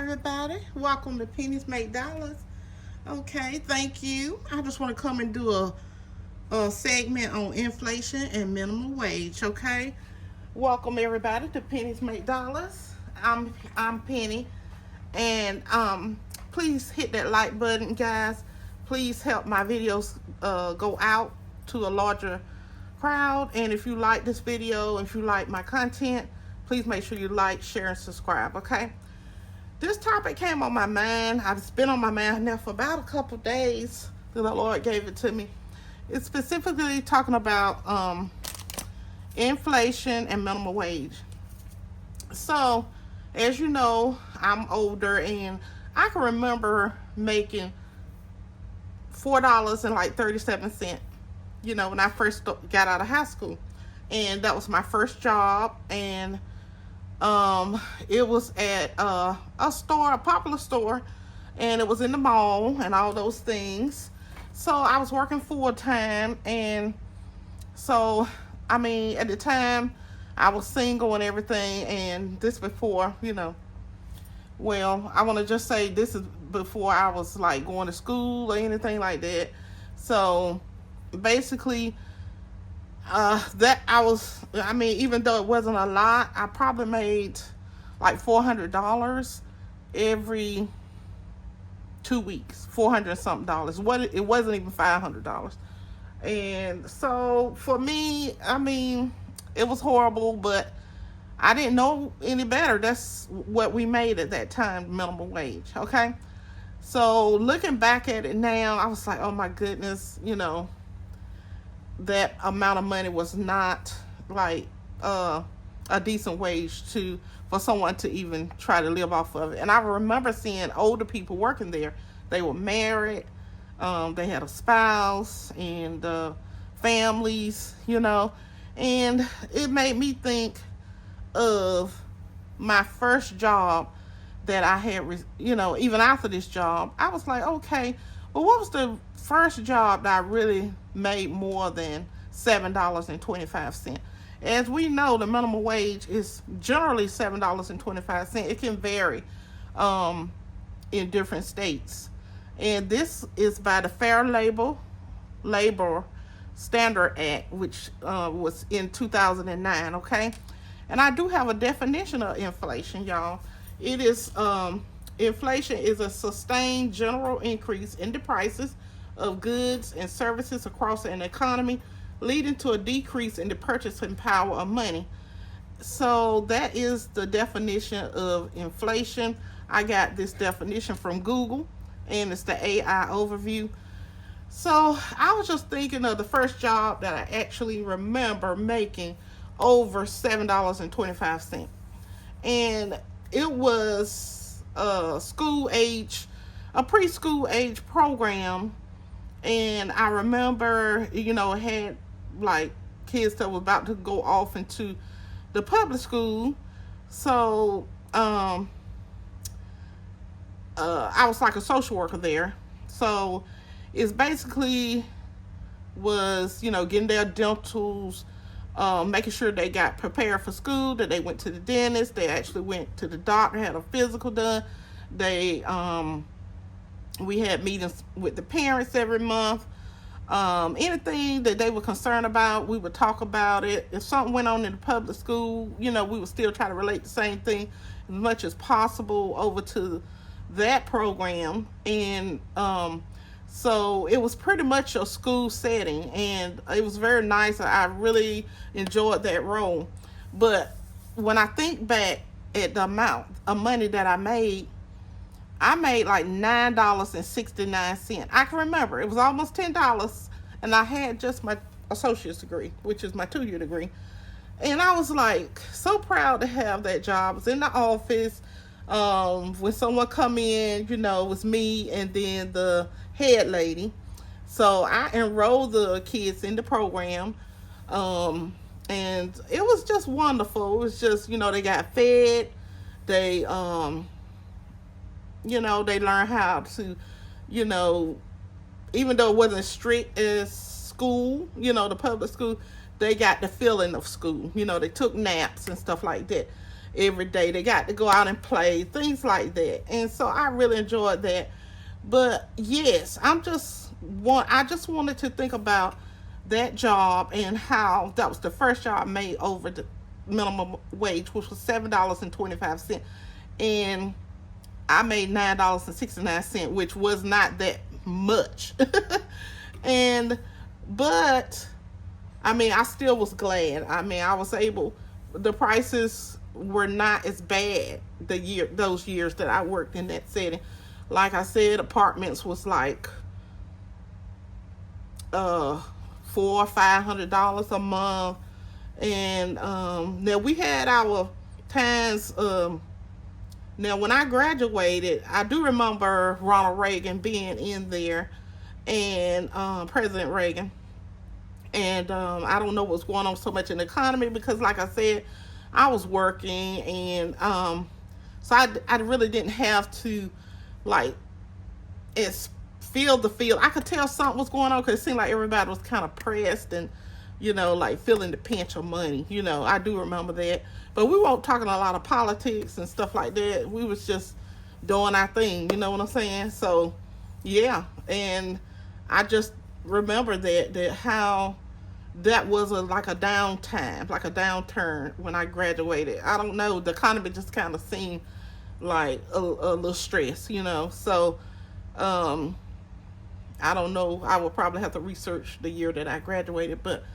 everybody. Welcome to Pennies Make Dollars. Okay, thank you. I just want to come and do a segment on inflation and minimum wage. Okay, welcome everybody to Pennies Make Dollars. I'm Penny, and please hit that like button, guys. Please help my videos go out to a larger crowd. And if you like this video, if you like my content, please make sure you like, share, and subscribe. Okay. This topic came on my mind. It's been on my mind now for about a couple days. The Lord gave it to me. It's specifically talking about inflation and minimum wage. So, as you know, I'm older, and I can remember making $4.37. You know, when I first got out of high school, and that was my first job, and it was at a store, a popular store, and it was in the mall and all those things. So I was working full time, and so I mean, at the time I was single and everything, and this before, well, I want to just say this is before I was like going to school or anything like that. So basically, even though it wasn't a lot, I probably made like $400 every 2 weeks, $400 something. It wasn't even $500. And so for me, I mean, it was horrible, but I didn't know any better. That's what we made at that time, minimum wage. Okay. So looking back at it now, I was like, oh my goodness, that amount of money was not like a decent wage for someone to even try to live off of it. And I remember seeing older people working there. They were married, they had a spouse and families, and it made me think of my first job that I had, even after this job. I was like, okay, well, what was the first job that I really made more than $7.25? As we know, the minimum wage is generally $7.25. It can vary in different states. And this is by the Fair Labor Standard Act, which was in 2009, okay? And I do have a definition of inflation, y'all. It is inflation is a sustained general increase in the prices of goods and services across an economy, leading to a decrease in the purchasing power of money. So that is the definition of inflation. I got this definition from Google, and it's the AI overview. So I was just thinking of the first job that I actually remember making over $7.25. And it was a preschool age program. And I remember, it had like kids that were about to go off into the public school. So I was like a social worker there. So it's basically was, getting their dentals, making sure they got prepared for school, that they went to the dentist, they actually went to the doctor, had a physical done. We had meetings with the parents every month. Anything that they were concerned about, we would talk about it. If something went on in the public school, we would still try to relate the same thing as much as possible over to that program. And so it was pretty much a school setting, and it was very nice. I really enjoyed that role. But when I think back at the amount of money that I made like $9.69. I can remember it was almost $10, and I had just my associate's degree, which is my 2-year degree. And I was like so proud to have that job. I was in the office. When someone come in, it was me and then the head lady. So I enrolled the kids in the program. And it was just wonderful. It was just, they got fed. They, they learned how to, even though it wasn't strict as school, the public school, they got the feeling of school. They took naps and stuff like that. every day. They got to go out and play, things like that. And so I really enjoyed that. But yes, I just wanted to think about that job and how that was the first job I made over the minimum wage, which was $7.25, and I made $9.69, which was not that much. and but I mean, I still was glad. I mean, I was able. The prices were not as bad those years that I worked in that setting. Like I said, apartments was like $400 or $500 a month, and now we had our times. Now, when I graduated, I do remember Ronald Reagan being in there, and President Reagan. And I don't know what's going on so much in the economy because, like I said, I was working, and so I really didn't have to, like, feel the feel. I could tell something was going on because it seemed like everybody was kind of pressed and, like feeling the pinch of money. I do remember that. But we weren't talking a lot of politics and stuff like that. We was just doing our thing, you know what I'm saying? So, yeah. And I just remember that how that was like a downtime, like a downturn when I graduated. I don't know. The economy just kind of seemed like a little stress, So, I don't know. I will probably have to research the year that I graduated, but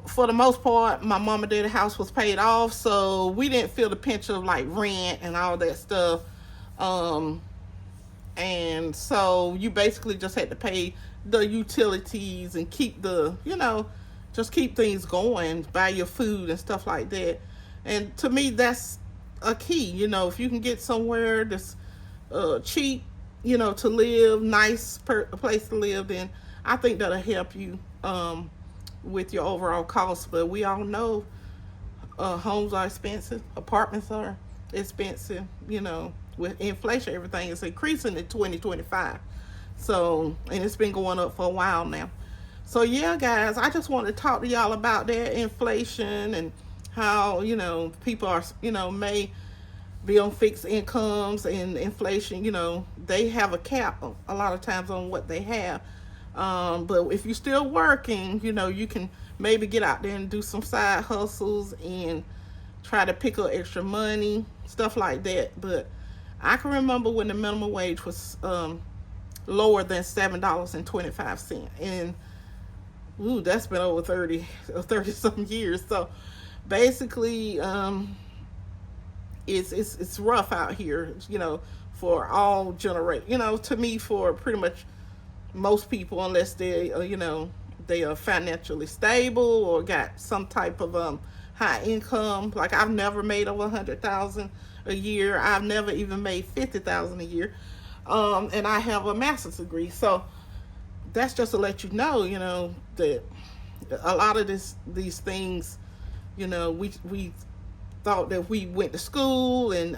for the most part, my mom and dad's house was paid off, so we didn't feel the pinch of like rent and all that stuff. And so you basically just had to pay the utilities and keep just keep things going, buy your food and stuff like that. And to me, that's a key. If you can get somewhere that's cheap, to live, nice place to live, then I think that'll help you with your overall cost. But we all know homes are expensive, apartments are expensive. With inflation, everything is increasing in 2025. So, and it's been going up for a while now. So yeah, guys, I just wanted to talk to y'all about that inflation and how people are may be on fixed incomes, and inflation, they have a cap a lot of times on what they have. But if you're still working, you can maybe get out there and do some side hustles and try to pick up extra money, stuff like that. But I can remember when the minimum wage was lower than $7.25. And that's been over 30 some years. So basically, it's rough out here, for all generate, to me, for pretty much most people, unless they they are financially stable or got some type of high income. Like, I've never made over $100,000 a year. I've never even made $50,000 a year. And I have a master's degree. So that's just to let you know, that a lot of these things, we thought that we went to school and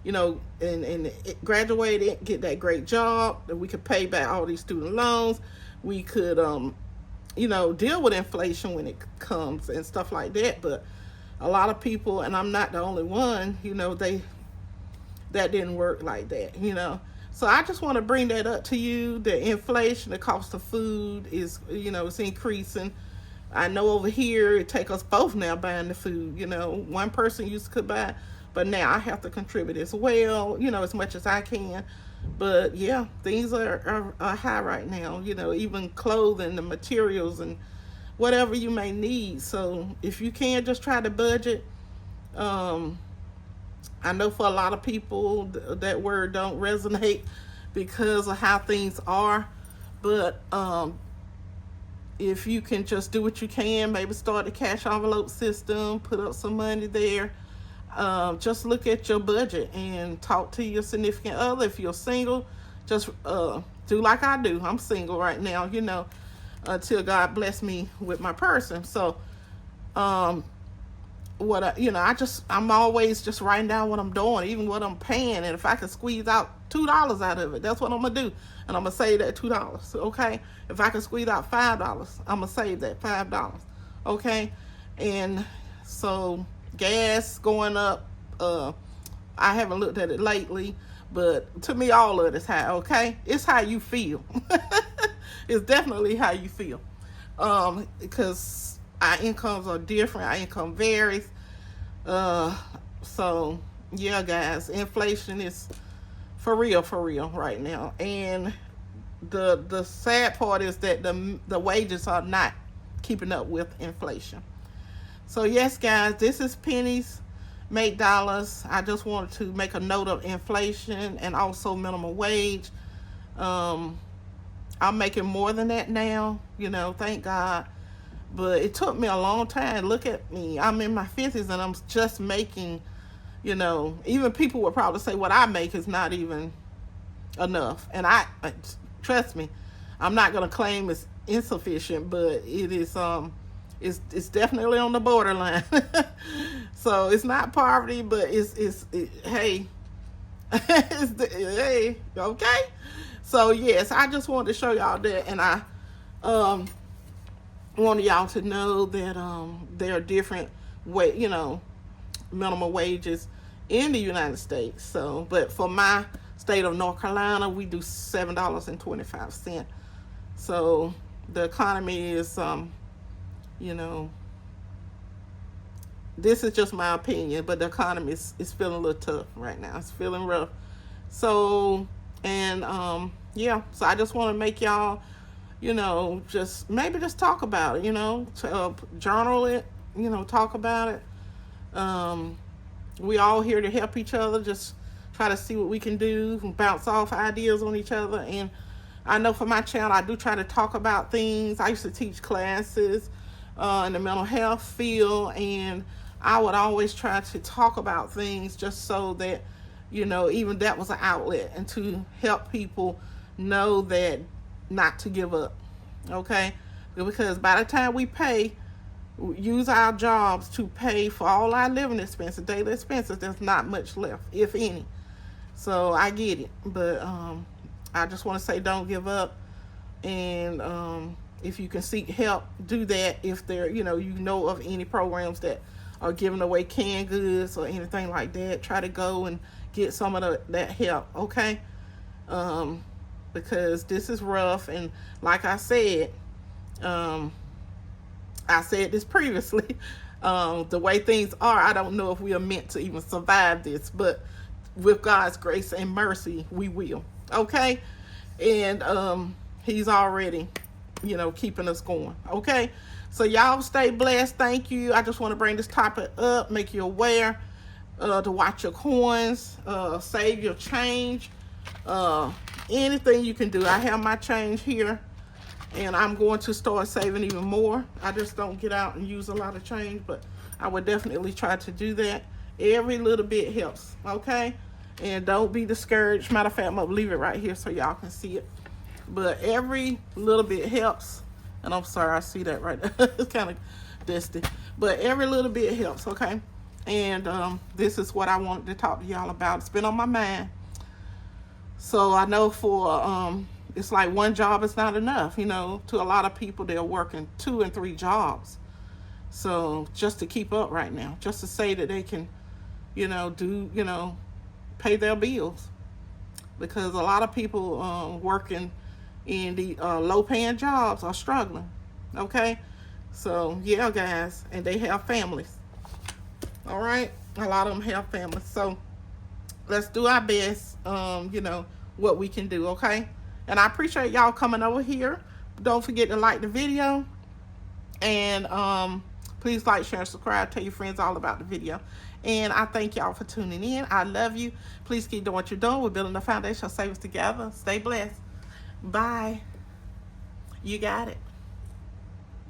and graduated, get that great job, that we could pay back all these student loans. We could deal with inflation when it comes and stuff like that. But a lot of people, and I'm not the only one, that didn't work like that. So I just want to bring that up to you. The inflation, the cost of food is, it's increasing. I know over here it take us both now buying the food. One person used to buy, but now I have to contribute as well, as much as I can. But yeah, things are high right now, even clothing, the materials, and whatever you may need. So if you can, just try to budget. I know for a lot of people that word don't resonate because of how things are, but if you can just do what you can, maybe start a cash envelope system, put up some money there. Just look at your budget and talk to your significant other. If you're single, just do like I do. I'm single right now, until God bless me with my person. So I'm always just writing down what I'm doing, even what I'm paying, and if I can squeeze out $2 out of it, that's what I'm gonna do. And I'm gonna save that $2, okay? If I can squeeze out $5, I'm gonna save that $5, okay? And so gas going up. I haven't looked at it lately, but to me, all of it is high, okay? It's how you feel. It's definitely how you feel. Because our incomes are different. Our income varies. So, yeah, guys, inflation is for real right now. And the sad part is that the wages are not keeping up with inflation. So, yes, guys, this is Penny's Make Dollars. I just wanted to make a note of inflation and also minimum wage. I'm making more than that now, you know, thank God. But it took me a long time. Look at me. I'm in my 50s and I'm just making, you know, even people would probably say what I make is not even enough. And trust me, I'm not going to claim it's insufficient, but it is, it's definitely on the borderline. So it's not poverty, but hey, hey, okay. So yes, I just wanted to show y'all that, and I wanted y'all to know that there are different minimum wages in the United States. So, but for my state of North Carolina, we do $7.25. So the economy is, this is just my opinion, but the economy is feeling a little tough right now. It's feeling rough. So, and yeah, so I just want to make y'all, just talk about it, journal it, talk about it. We all here to help each other, just try to see what we can do, bounce off ideas on each other. And I know for my channel, I do try to talk about things. I used to teach classes in the mental health field, and I would always try to talk about things just so that, even that was an outlet, and to help people know that not to give up, okay? Because by the time we use our jobs to pay for all our living expenses, daily expenses, there's not much left, if any. So I get it, but I just want to say don't give up, and if you can seek help, do that. If there, you know of any programs that are giving away canned goods or anything like that, try to go and get some of that help, okay? Because this is rough, and like I said this previously, the way things are, I don't know if we are meant to even survive this, but with God's grace and mercy, we will, okay? And he's already, keeping us going, okay? So y'all stay blessed. Thank you. I just want to bring this topic up, make you aware to watch your coins, save your change, anything you can do. I have my change here, and I'm going to start saving even more. I just don't get out and use a lot of change, but I would definitely try to do that. Every little bit helps, okay? And don't be discouraged. Matter of fact, I'm going to leave it right here so y'all can see it. But every little bit helps. And I'm sorry, I see that right there. It's kind of dusty. But every little bit helps, okay? And this is what I wanted to talk to y'all about. It's been on my mind. So I know for, it's like one job is not enough, To a lot of people, they're working 2 and 3 jobs. So just to keep up right now. Just to say that they can, pay their bills. Because a lot of people working in the low-paying jobs are struggling, okay? So, yeah, guys, and they have families, all right? A lot of them have families. So, let's do our best, what we can do, okay? And I appreciate y'all coming over here. Don't forget to like the video. And please like, share, and subscribe. Tell your friends all about the video. And I thank y'all for tuning in. I love you. Please keep doing what you're doing. We're building a foundation of savings together. Stay blessed. Bye. You got it.